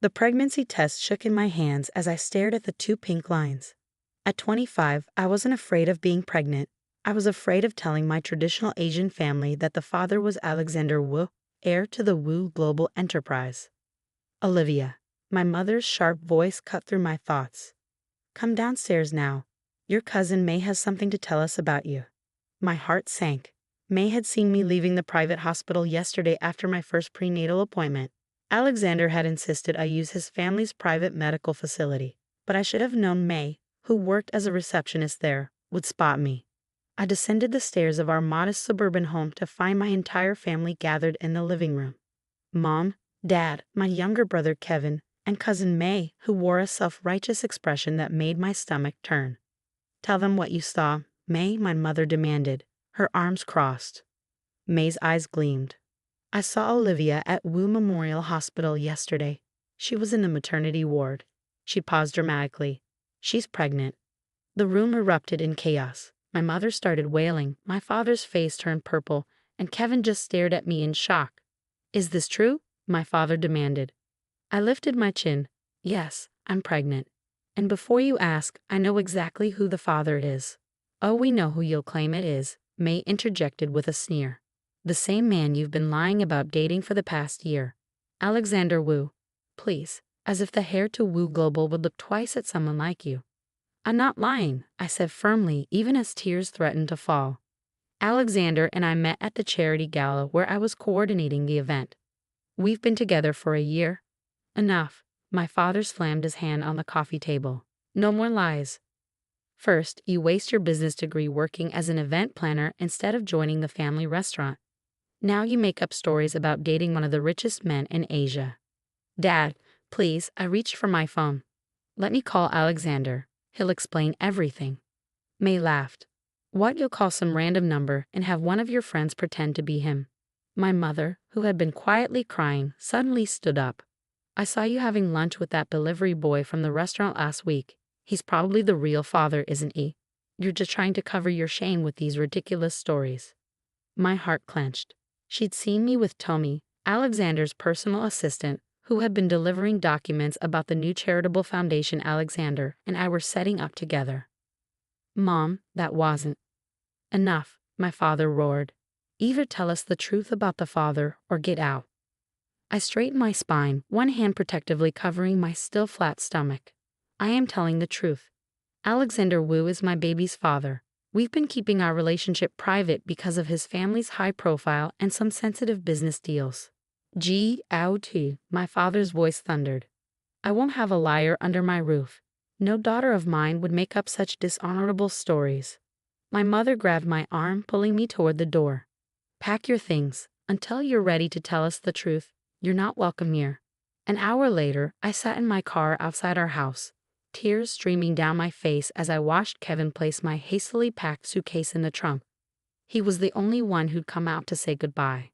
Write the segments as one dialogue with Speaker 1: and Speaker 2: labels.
Speaker 1: The pregnancy test shook in my hands as I stared at the two pink lines. At 25, I wasn't afraid of being pregnant. I was afraid of telling my traditional Asian family that the father was Alexander Wu, heir to the Wu global enterprise. Olivia. My mother's sharp voice cut through my thoughts. Come downstairs now. Your cousin May has something to tell us about you. My heart sank. May had seen me leaving the private hospital yesterday after my first prenatal appointment. Alexander had insisted I use his family's private medical facility, but I should have known May, who worked as a receptionist there, would spot me. I descended the stairs of our modest suburban home to find my entire family gathered in the living room. Mom, Dad, my younger brother Kevin, and cousin May, who wore a self-righteous expression that made my stomach turn. Tell them what you saw, May, my mother demanded, her arms crossed. May's eyes gleamed. I saw Olivia at Wu Memorial Hospital yesterday. She was in the maternity ward. She paused dramatically. She's pregnant. The room erupted in chaos. My mother started wailing, my father's face turned purple, and Kevin just stared at me in shock. Is this true? My father demanded. I lifted my chin. Yes, I'm pregnant. And before you ask, I know exactly who the father is. Oh, we know who you'll claim it is, May interjected with a sneer. The same man you've been lying about dating for the past year. Alexander Wu. Please, as if the heir to Wu Global would look twice at someone like you. I'm not lying, I said firmly, even as tears threatened to fall. Alexander and I met at the charity gala where I was coordinating the event. We've been together for a year. Enough. My father slammed his hand on the coffee table. No more lies. First, you waste your business degree working as an event planner instead of joining the family restaurant. Now you make up stories about dating one of the richest men in Asia. Dad, please, I reached for my phone. Let me call Alexander. He'll explain everything. May laughed. What, you'll call some random number and have one of your friends pretend to be him? My mother, who had been quietly crying, suddenly stood up. I saw you having lunch with that delivery boy from the restaurant last week. He's probably the real father, isn't he? You're just trying to cover your shame with these ridiculous stories. My heart clenched. She'd seen me with Tommy, Alexander's personal assistant, who had been delivering documents about the new charitable foundation Alexander and I were setting up together. Mom, that wasn't. Enough, my father roared. Either tell us the truth about the father or get out. I straightened my spine, one hand protectively covering my still flat stomach. I am telling the truth. Alexander Wu is my baby's father. We've been keeping our relationship private because of his family's high profile and some sensitive business deals. G-out-t, my father's voice thundered. I won't have a liar under my roof. No daughter of mine would make up such dishonorable stories. My mother grabbed my arm, pulling me toward the door. Pack your things. Until you're ready to tell us the truth, you're not welcome here. An hour later, I sat in my car outside our house, tears streaming down my face as I watched Kevin place my hastily packed suitcase in the trunk. He was the only one who'd come out to say goodbye.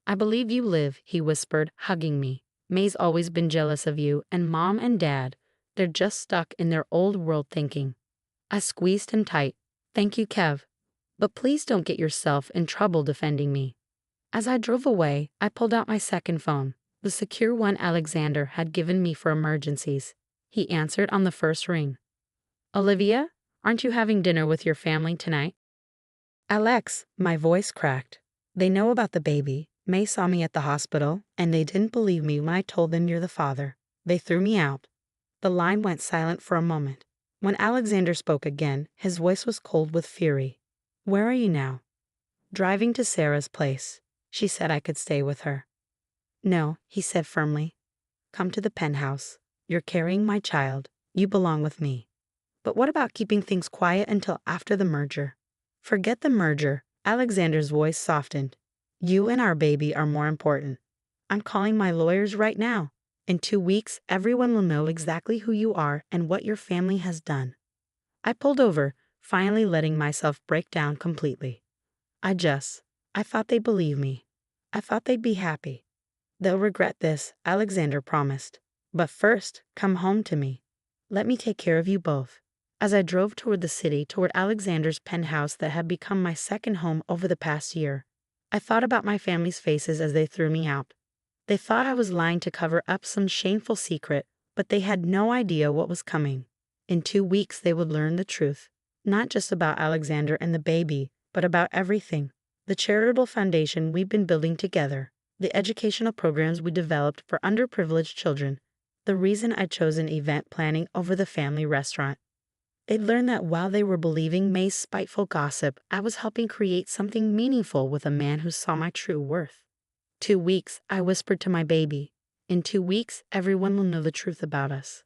Speaker 1: I believe you live, he whispered, hugging me. May's always been jealous of you, and Mom and Dad, they're just stuck in their old world thinking. I squeezed him tight. Thank you, Kev. But please don't get yourself in trouble defending me. As I drove away, I pulled out my second phone, the secure one Alexander had given me for emergencies. He answered on the first ring. Olivia, aren't you having dinner with your family tonight? Alex, my voice cracked. They know about the baby. May saw me at the hospital, and they didn't believe me when I told them you're the father. They threw me out. The line went silent for a moment. When Alexander spoke again, his voice was cold with fury. Where are you now? Driving to Sarah's place. She said I could stay with her. No, he said firmly. Come to the penthouse. You're carrying my child. You belong with me. But what about keeping things quiet until after the merger? Forget the merger. Alexander's voice softened. You and our baby are more important. I'm calling my lawyers right now. In 2 weeks, everyone will know exactly who you are and what your family has done. I pulled over, finally letting myself break down completely. I thought they'd believe me. I thought they'd be happy. They'll regret this, Alexander promised. But first, come home to me. Let me take care of you both. As I drove toward the city, toward Alexander's penthouse that had become my second home over the past year, I thought about my family's faces as they threw me out. They thought I was lying to cover up some shameful secret, but they had no idea what was coming. In 2 weeks, they would learn the truth, not just about Alexander and the baby, but about everything. The charitable foundation we've been building together, the educational programs we developed for underprivileged children, the reason I'd chosen event planning over the family restaurant. They'd learned that while they were believing May's spiteful gossip, I was helping create something meaningful with a man who saw my true worth. 2 weeks, I whispered to my baby. In 2 weeks, everyone will know the truth about us.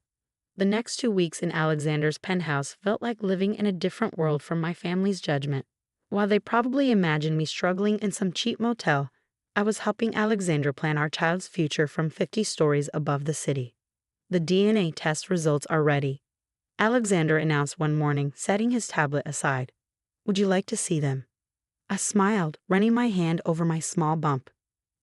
Speaker 1: The next 2 weeks in Alexander's penthouse felt like living in a different world from my family's judgment. While they probably imagined me struggling in some cheap motel, I was helping Alexander plan our child's future from 50 stories above the city. The DNA test results are ready, Alexander announced one morning, setting his tablet aside. Would you like to see them? I smiled, running my hand over my small bump.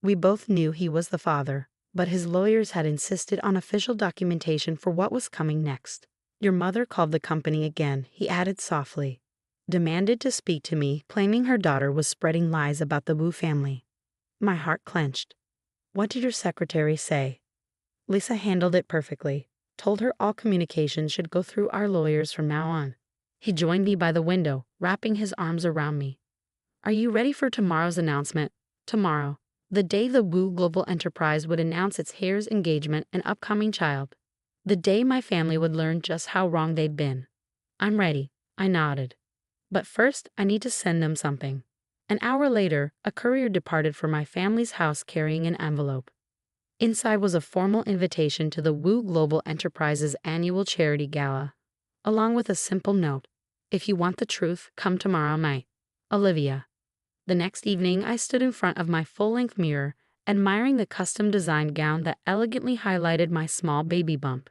Speaker 1: We both knew he was the father, but his lawyers had insisted on official documentation for what was coming next. Your mother called the company again, he added softly. Demanded to speak to me, claiming her daughter was spreading lies about the Wu family. My heart clenched. What did your secretary say? Lisa handled it perfectly. Told her all communications should go through our lawyers from now on. He joined me by the window, wrapping his arms around me. Are you ready for tomorrow's announcement? Tomorrow, the day the Wu Global Enterprise would announce its heir's engagement and upcoming child. The day my family would learn just how wrong they'd been. I'm ready, I nodded. But first, I need to send them something. An hour later, a courier departed for my family's house carrying an envelope. Inside was a formal invitation to the Wu Global Enterprises annual charity gala, along with a simple note. If you want the truth, come tomorrow night. Olivia. The next evening, I stood in front of my full-length mirror, admiring the custom-designed gown that elegantly highlighted my small baby bump.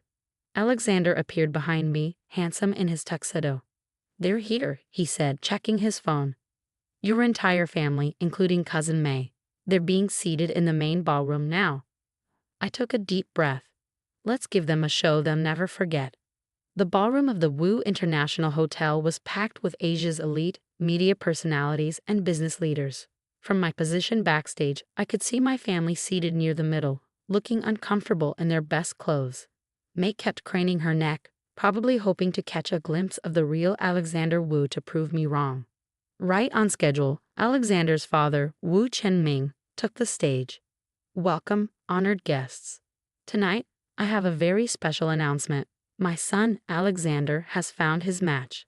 Speaker 1: Alexander appeared behind me, handsome in his tuxedo. They're here, he said, checking his phone. Your entire family, including Cousin May. They're being seated in the main ballroom now. I took a deep breath. Let's give them a show they'll never forget. The ballroom of the Wu International Hotel was packed with Asia's elite, media personalities, and business leaders. From my position backstage, I could see my family seated near the middle, looking uncomfortable in their best clothes. May kept craning her neck, probably hoping to catch a glimpse of the real Alexander Wu to prove me wrong. Right on schedule, Alexander's father, Wu Chenming, took the stage. Welcome, honored guests. Tonight, I have a very special announcement. My son, Alexander, has found his match.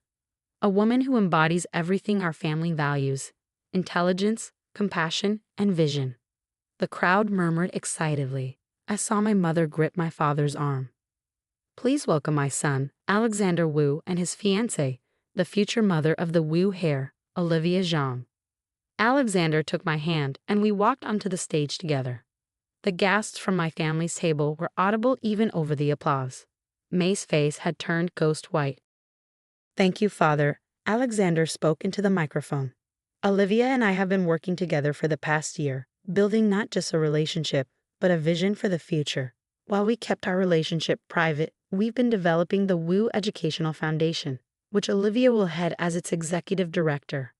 Speaker 1: A woman who embodies everything our family values: intelligence, compassion, and vision. The crowd murmured excitedly. I saw my mother grip my father's arm. Please welcome my son, Alexander Wu, and his fiancée, the future mother of the Wu heir, Olivia Zhang. Alexander took my hand, and we walked onto the stage together. The gasps from my family's table were audible even over the applause. May's face had turned ghost white. Thank you, Father, Alexander spoke into the microphone. Olivia and I have been working together for the past year, building not just a relationship, but a vision for the future. While we kept our relationship private, we've been developing the Wu Educational Foundation, which Olivia will head as its executive director.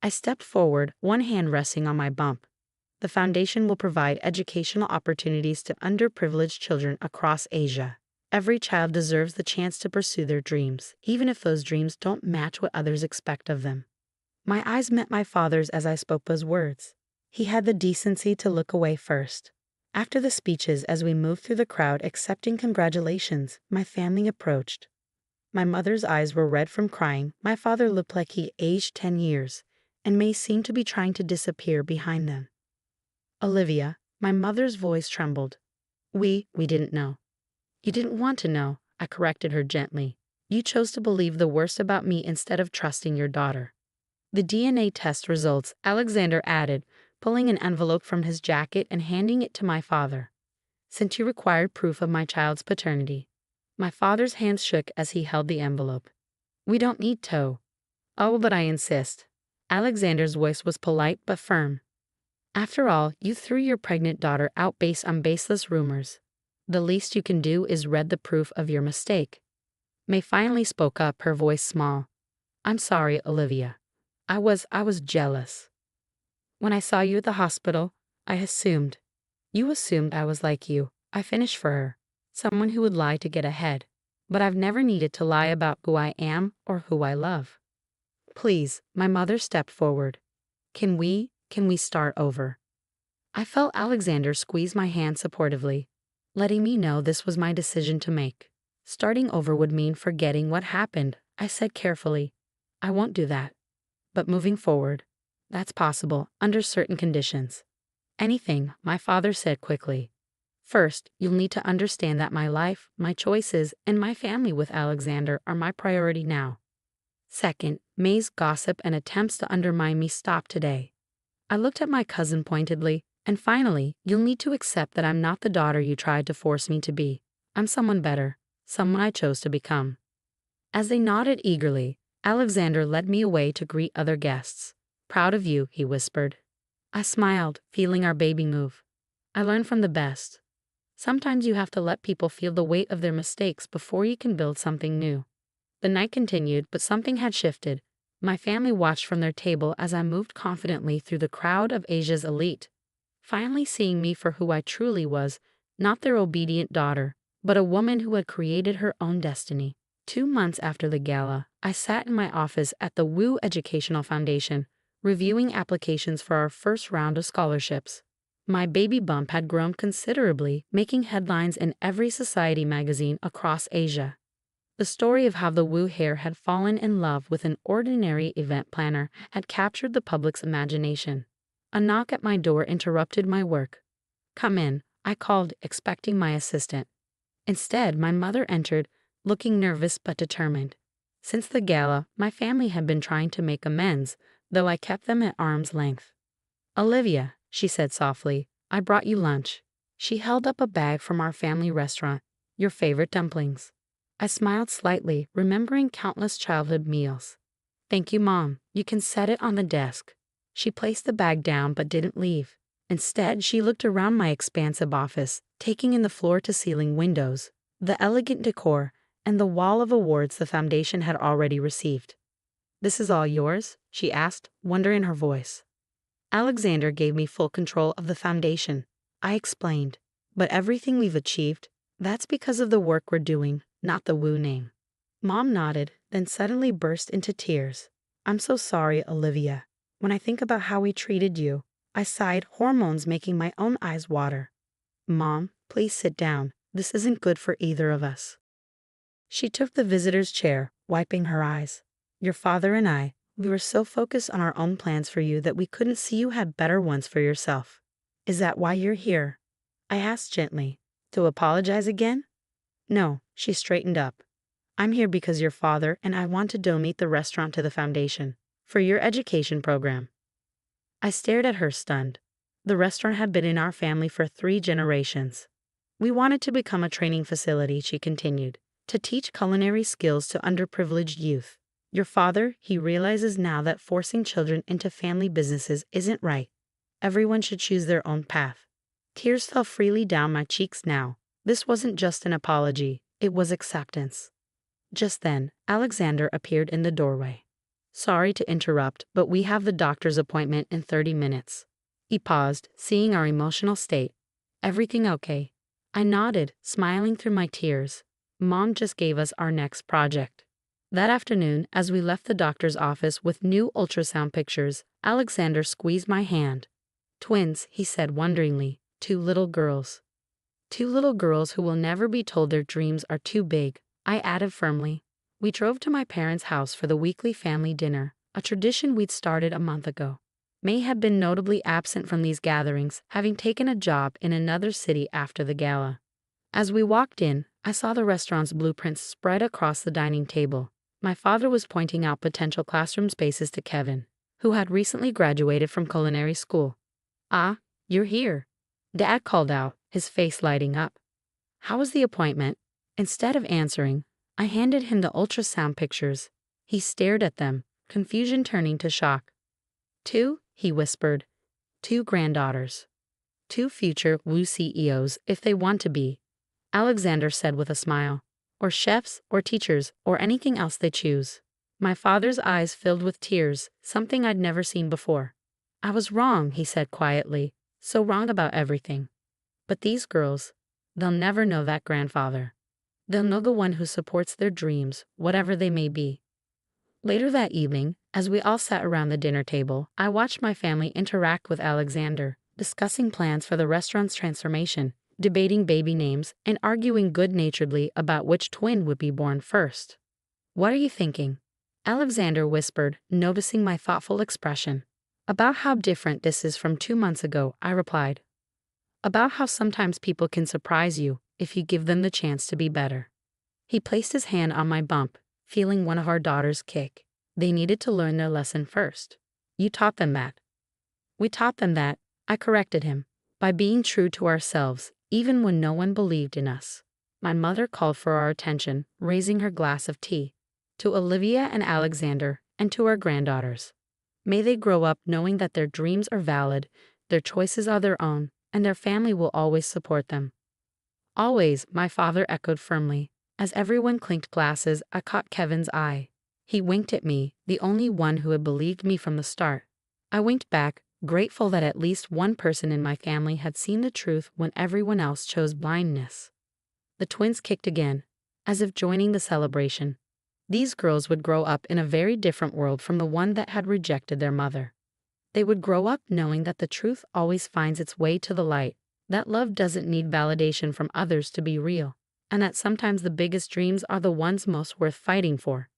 Speaker 1: I stepped forward, one hand resting on my bump. The foundation will provide educational opportunities to underprivileged children across Asia. Every child deserves the chance to pursue their dreams, even if those dreams don't match what others expect of them. My eyes met my father's as I spoke those words. He had the decency to look away first. After the speeches, as we moved through the crowd accepting congratulations, my family approached. My mother's eyes were red from crying, my father looked like he aged 10 years, and May seemed to be trying to disappear behind them. Olivia, my mother's voice trembled. We didn't know. You didn't want to know, I corrected her gently. You chose to believe the worst about me instead of trusting your daughter. The DNA test results, Alexander added, pulling an envelope from his jacket and handing it to my father. Since you required proof of my child's paternity. My father's hands shook as he held the envelope. We don't need to. Oh, but I insist. Alexander's voice was polite but firm. After all, you threw your pregnant daughter out based on baseless rumors. The least you can do is read the proof of your mistake. May finally spoke up, her voice small. I'm sorry, Olivia. I was jealous. When I saw you at the hospital, I assumed. You assumed I was like you. I finished for her. Someone who would lie to get ahead. But I've never needed to lie about who I am or who I love. Please, my mother stepped forward. Can we start over? I felt Alexander squeeze my hand supportively, letting me know this was my decision to make. Starting over would mean forgetting what happened, I said carefully. I won't do that. But moving forward, that's possible under certain conditions. Anything, my father said quickly. First, you'll need to understand that my life, my choices, and my family with Alexander are my priority now. Second, May's gossip and attempts to undermine me stop today. I looked at my cousin pointedly, and finally, you'll need to accept that I'm not the daughter you tried to force me to be. I'm someone better, someone I chose to become. As they nodded eagerly, Alexander led me away to greet other guests. Proud of you, he whispered. I smiled, feeling our baby move. I learned from the best. Sometimes you have to let people feel the weight of their mistakes before you can build something new. The night continued, but something had shifted. My family watched from their table as I moved confidently through the crowd of Asia's elite, finally seeing me for who I truly was, not their obedient daughter, but a woman who had created her own destiny. 2 months after the gala, I sat in my office at the Wu Educational Foundation, reviewing applications for our first round of scholarships. My baby bump had grown considerably, making headlines in every society magazine across Asia. The story of how the Wu heir had fallen in love with an ordinary event planner had captured the public's imagination. A knock at my door interrupted my work. Come in, I called, expecting my assistant. Instead, my mother entered, looking nervous but determined. Since the gala, my family had been trying to make amends, though I kept them at arm's length. Olivia, she said softly, I brought you lunch. She held up a bag from our family restaurant, your favorite dumplings. I smiled slightly, remembering countless childhood meals. Thank you, Mom. You can set it on the desk. She placed the bag down but didn't leave. Instead, she looked around my expansive office, taking in the floor-to-ceiling windows, the elegant decor, and the wall of awards the foundation had already received. This is all yours? She asked, wonder in her voice. Alexander gave me full control of the foundation, I explained. But everything we've achieved, that's because of the work we're doing, not the Wu name. Mom nodded, then suddenly burst into tears. I'm so sorry, Olivia. When I think about how we treated you, I sighed, hormones making my own eyes water. Mom, please sit down. This isn't good for either of us. She took the visitor's chair, wiping her eyes. Your father and I, we were so focused on our own plans for you that we couldn't see you had better ones for yourself. Is that why you're here? I asked gently. To apologize again? No, she straightened up. I'm here because your father and I want to donate the restaurant to the foundation, for your education program. I stared at her stunned. The restaurant had been in our family for 3 generations. We wanted to become a training facility, she continued, to teach culinary skills to underprivileged youth. Your father, he realizes now that forcing children into family businesses isn't right. Everyone should choose their own path. Tears fell freely down my cheeks now. This wasn't just an apology, it was acceptance. Just then, Alexander appeared in the doorway. Sorry to interrupt, but we have the doctor's appointment in 30 minutes. He paused, seeing our emotional state. Everything okay? I nodded, smiling through my tears. Mom just gave us our next project. That afternoon, as we left the doctor's office with new ultrasound pictures, Alexander squeezed my hand. Twins, he said wonderingly, 2 little girls. 2 little girls who will never be told their dreams are too big, I added firmly. We drove to my parents' house for the weekly family dinner, a tradition we'd started a month ago. May had been notably absent from these gatherings, having taken a job in another city after the gala. As we walked in, I saw the restaurant's blueprints spread across the dining table. My father was pointing out potential classroom spaces to Kevin, who had recently graduated from culinary school. Ah, you're here. Dad called out, his face lighting up. How was the appointment? Instead of answering, I handed him the ultrasound pictures. He stared at them, confusion turning to shock. 2, he whispered. 2 granddaughters. 2 future Wu CEOs if they want to be, Alexander said with a smile. Or chefs, or teachers, or anything else they choose. My father's eyes filled with tears, something I'd never seen before. I was wrong, he said quietly. So wrong about everything. But these girls, they'll never know that grandfather. They'll know the one who supports their dreams, whatever they may be. Later that evening, as we all sat around the dinner table, I watched my family interact with Alexander, discussing plans for the restaurant's transformation, debating baby names, and arguing good-naturedly about which twin would be born first. "What are you thinking?" Alexander whispered, noticing my thoughtful expression. "About how different this is from 2 months ago," I replied. "About how sometimes people can surprise you if you give them the chance to be better." He placed his hand on my bump, feeling one of our daughters kick. "They needed to learn their lesson first. You taught them that." "We taught them that," I corrected him, "by being true to ourselves, even when no one believed in us." My mother called for our attention, raising her glass of tea. "To Olivia and Alexander, and to our granddaughters. May they grow up knowing that their dreams are valid, their choices are their own, and their family will always support them." "Always," my father echoed firmly. As everyone clinked glasses, I caught Kevin's eye. He winked at me, the only one who had believed me from the start. I winked back, grateful that at least one person in my family had seen the truth when everyone else chose blindness. The twins kicked again, as if joining the celebration. These girls would grow up in a very different world from the one that had rejected their mother. They would grow up knowing that the truth always finds its way to the light, that love doesn't need validation from others to be real, and that sometimes the biggest dreams are the ones most worth fighting for.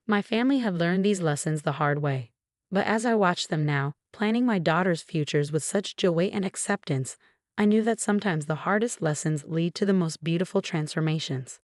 Speaker 1: My family had learned these lessons the hard way. But as I watched them now, planning my daughters' futures with such joy and acceptance, I knew that sometimes the hardest lessons lead to the most beautiful transformations.